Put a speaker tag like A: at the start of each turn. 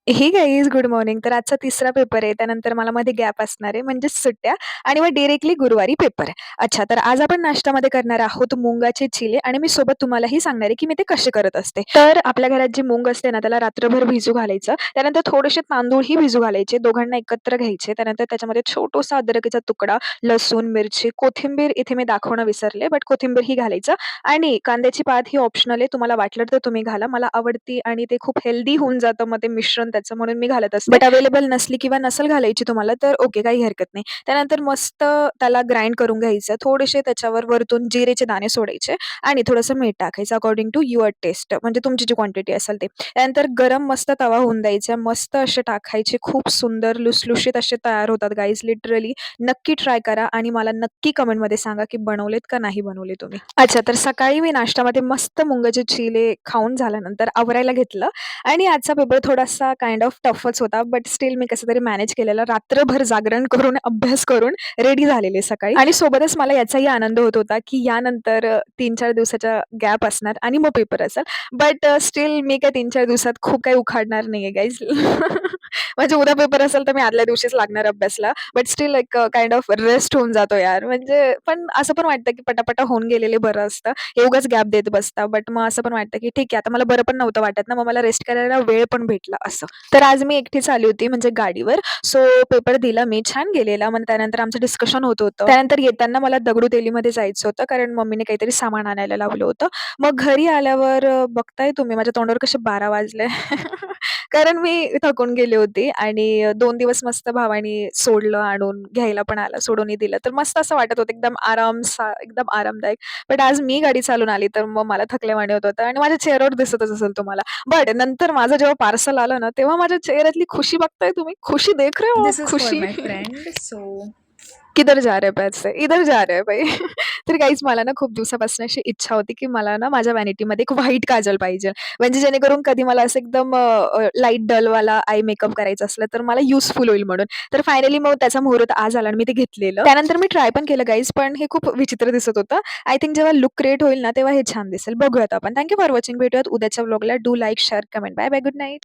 A: हे guys good morning. तर आजचा तिसरा पेपर आहे. त्यानंतर मला मध्ये गॅप असणार आहे म्हणजेच सुट्ट्या आणि मग डायरेक्टली गुरुवारी पेपर आहे. अच्छा, तर आज आपण नाश्त्यामध्ये करणार आहोत मुंगाचे चिले आणि मी सोबत तुम्हालाही सांगणार आहे, की मी ते कसे करत असते. तर आपल्या घरात जी मूंग असते ना, त्याला रात्रभर भिजू घालायचं. त्यानंतर थोडेसे तांदूळही भिजू घालायचे. दोघांना एकत्र घ्यायचे. त्यानंतर त्याच्यामध्ये छोटासा अद्रकीचा तुकडा, लसूण, मिरची, कोथिंबीर इथे मी दाखवणं विसरले, बट कोथिंबीरही घालायचं आणि कांद्याची पात ही ऑप्शनल आहे. तुम्हाला वाटलं तर तुम्ही घाला. मला आवडती आणि ते खूप हेल्दी होऊन जातं मग ते मिश्रण त्याचं म्हणून मी घालत असते. बट अवेलेबल नसली किंवा नसेल घालायची तुम्हाला तर ओके काही हरकत नाही. त्यानंतर मस्त त्याला ग्राइंड करून घ्यायचं. थोडेसे त्याच्यावर वरतून जिरेचे दाणे सोडायचे आणि थोडंसं मीठ टाकायचं अकॉर्डिंग टू युअर टेस्ट म्हणजे तुमची जी क्वांटिटी असेल ते. त्यानंतर गरम मस्त तवा होऊन द्यायचा. मस्त असे टाकायचे. खूप सुंदर लुसलुशीत असे तयार होतात गाईज लिटरली. नक्की ट्राय करा आणि मला नक्की कमेंटमध्ये सांगा, की बनवलेत का नाही बनवले तुम्ही. अच्छा, तर सकाळी मी नाश्त्यामध्ये मस्त मुंगाचे चिले खाऊन झाल्यानंतर आवरायला घेतलं आणि आजचा पेपर थोडासा काइंड ऑफ टफच होता. बट स्टिल मी कसं तरी मॅनेज केलेलं. रात्रभर जागरण करून, अभ्यास करून रेडी झालेले सकाळी आणि सोबतच मला याचाही आनंद होत होता, की यानंतर 3-4 दिवसाचा गॅप असणार आणि मग पेपर असेल. बट स्टिल मी काय 3-4 दिवसात खूप काही उखाडणार नाहीये गाईज. म्हणजे उद्या पेपर असेल तर मी आदल्या दिवशीच लागणार अभ्यासला. बट स्टिल एक काइंड ऑफ रेस्ट होऊन जातो यार. म्हणजे पण असं पण वाटतं, की पटापटा होऊन गेलेले बरं असतं. हे उगाच गॅप देत बसता. बट मग असं पण वाटतं, की ठीक आहे आता मला बरं पण नव्हतं वाटत ना, मग मला रेस्ट करायला वेळ पण भेटला असं. तर आज मी एकटीच आली होती म्हणजे गाडीवर. सो पेपर दिला मी. छान गेलेला. मग त्यानंतर आमचं डिस्कशन होत होतं. त्यानंतर येताना मला दगडूशेठमध्ये जायचं होतं कारण मम्मीने काहीतरी सामान आणायला लावलं होतं. मग घरी आल्यावर बघताय तुम्ही माझ्या तोंडावर कसे 12 वाजले. कारण मी थकून गेले होते आणि 2 दिवस मस्त भावानी सोडलं आणून, घ्यायला पण आला, सोडूनही दिलं. तर मस्त असं वाटत होतं एकदम आरामदायक. बट आज मी गाडी चालवून आली, तर मग मला थकल्यावाणी होत होतं आणि माझ्या चेहऱ्यावर दिसतच असेल तुम्हाला. बट नंतर माझं जेव्हा पार्सल आलं ना, तेव्हा माझ्या चेहऱ्यातली खुशी बघताय तुम्ही? खुशी देख रहे हो आप?
B: This is for
A: Khushi.
B: my friend. So,
A: किधर जा रहे हैं पैसे? इधर जा रहे हैं भाई. तर गाईज मला ना खूप दिवसापासून अशी इच्छा होती, की मला ना माझ्या व्हॅनिटीमध्ये एक व्हाईट काजल पाहिजे. म्हणजे जेणेकरून कधी मला असं एकदम लाईट डलवाला आय मेकअप करायचा असला, तर मला युजफुल होईल म्हणून. तर फायनली मग त्याचा मुहूर्त आज आला आणि मी ते घेतलेलं. त्यानंतर मी ट्राय पण केलं गाईज, पण हे खूप विचित्र दिसत होतं. आय थिंक जेव्हा लूक क्रिएट होईल ना, तेव्हा हे छान दिसेल. बघूयात आपण. Thank for watching. भेटूयात उद्याच्या व्लॉगला. Do like, share, comment. Bye bye. Good night.